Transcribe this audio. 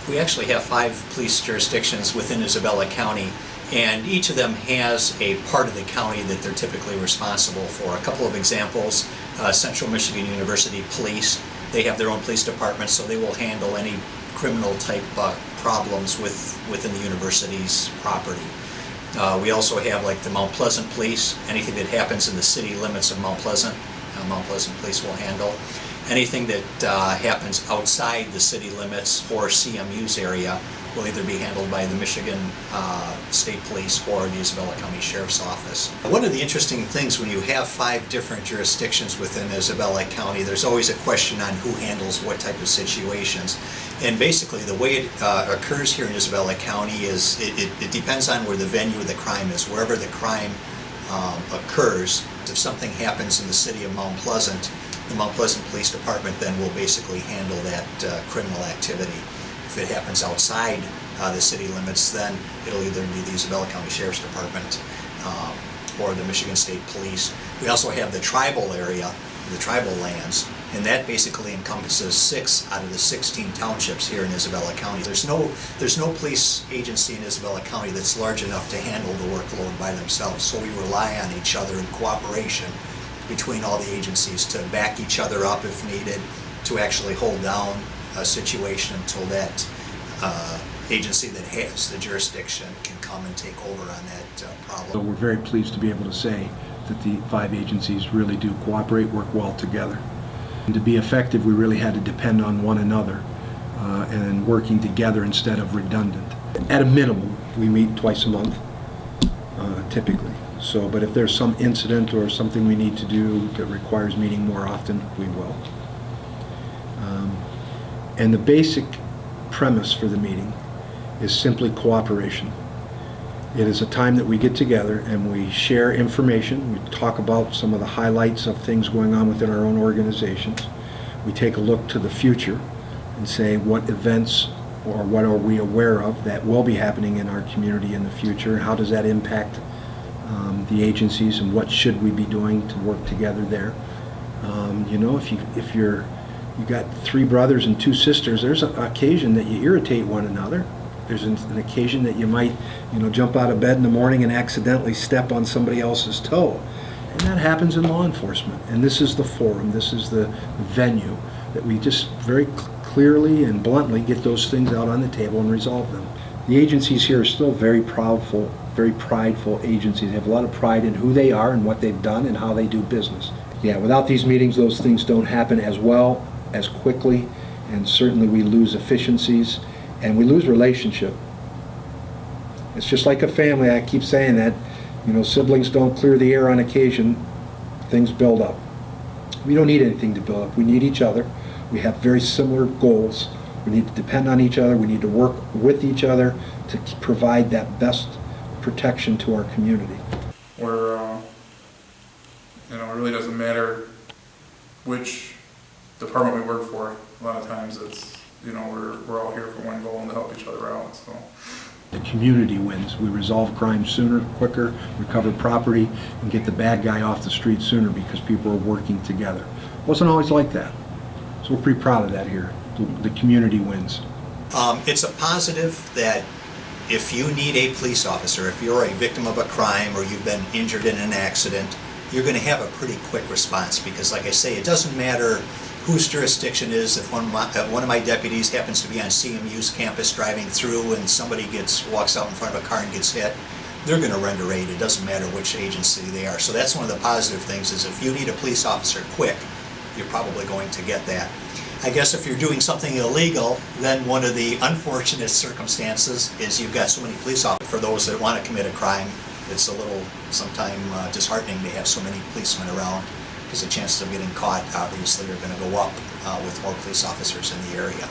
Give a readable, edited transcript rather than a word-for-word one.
We actually have 5 police jurisdictions within Isabella County, and each of them has a part of the county that they're typically responsible for. A couple of examples, Central Michigan University Police, they have their own police department, so they will handle any criminal type problems within the university's property. We also have like the Mount Pleasant Police. Anything that happens in the city limits of Mount Pleasant Police will handle. Anything that happens outside the city limits or CMU's area will either be handled by the Michigan State Police or the Isabella County Sheriff's Office. One of the interesting things when you have 5 different jurisdictions within Isabella County, there's always a question on who handles what type of situations. And basically the way it occurs here in Isabella County is it depends on where the venue of the crime is. Wherever the crime occurs, if something happens in the city of Mount Pleasant, the Mount Pleasant Police Department then will basically handle that criminal activity. If it happens outside the city limits, then it'll either be the Isabella County Sheriff's Department or the Michigan State Police. We also have the tribal area, the tribal lands, and that basically encompasses 6 out of the 16 townships here in Isabella County. There's no police agency in Isabella County that's large enough to handle the workload by themselves, so we rely on each other in cooperation between all the agencies to back each other up if needed, to actually hold down a situation until that agency that has the jurisdiction can come and take over on that problem. So we're very pleased to be able to say that the 5 agencies really do cooperate, work well together. And to be effective, we really had to depend on one another and working together instead of redundant. At a minimum, we meet twice a month, typically. So, but if there's some incident or something we need to do that requires meeting more often, we will. And the basic premise for the meeting is simply cooperation. It is a time that we get together and we share information. We talk about some of the highlights of things going on within our own organizations. We take a look to the future and say what events or what are we aware of that will be happening in our community in the future. How does that impact the agencies, and what should we be doing to work together there? You know, if you got 3 brothers and 2 sisters, there's an occasion that you irritate one another. There's an occasion that you might, jump out of bed in the morning and accidentally step on somebody else's toe. And that happens in law enforcement. And this is the forum, this is the venue that we just very clearly and bluntly get those things out on the table and resolve them. The agencies here are still very prideful agencies. They have a lot of pride in who they are and what they've done and how they do business. Yeah, without these meetings, those things don't happen as well, as quickly, and certainly we lose efficiencies and we lose relationship. It's just like a family. I keep saying that, siblings don't clear the air on occasion. Things build up. We don't need anything to build up. We need each other. We have very similar goals. We need to depend on each other. We need to work with each other to provide that best protection to our community. Where, it really doesn't matter which department we work for. A lot of times it's, we're all here for one goal and to help each other out. So the community wins. We resolve crime sooner, quicker, recover property, and get the bad guy off the street sooner because people are working together. It wasn't always like that. So we're pretty proud of that here. The community wins. It's a positive that if you need a police officer, if you're a victim of a crime or you've been injured in an accident, you're going to have a pretty quick response because, like I say, it doesn't matter whose jurisdiction is. If one of my deputies happens to be on CMU's campus driving through and somebody walks out in front of a car and gets hit, they're going to render aid. It doesn't matter which agency they are. So that's one of the positive things is if you need a police officer quick, you're probably going to get that. I guess if you're doing something illegal, then one of the unfortunate circumstances is you've got so many police officers. For those that want to commit a crime, it's a little sometimes disheartening to have so many policemen around because the chances of getting caught obviously are going to go up with more police officers in the area.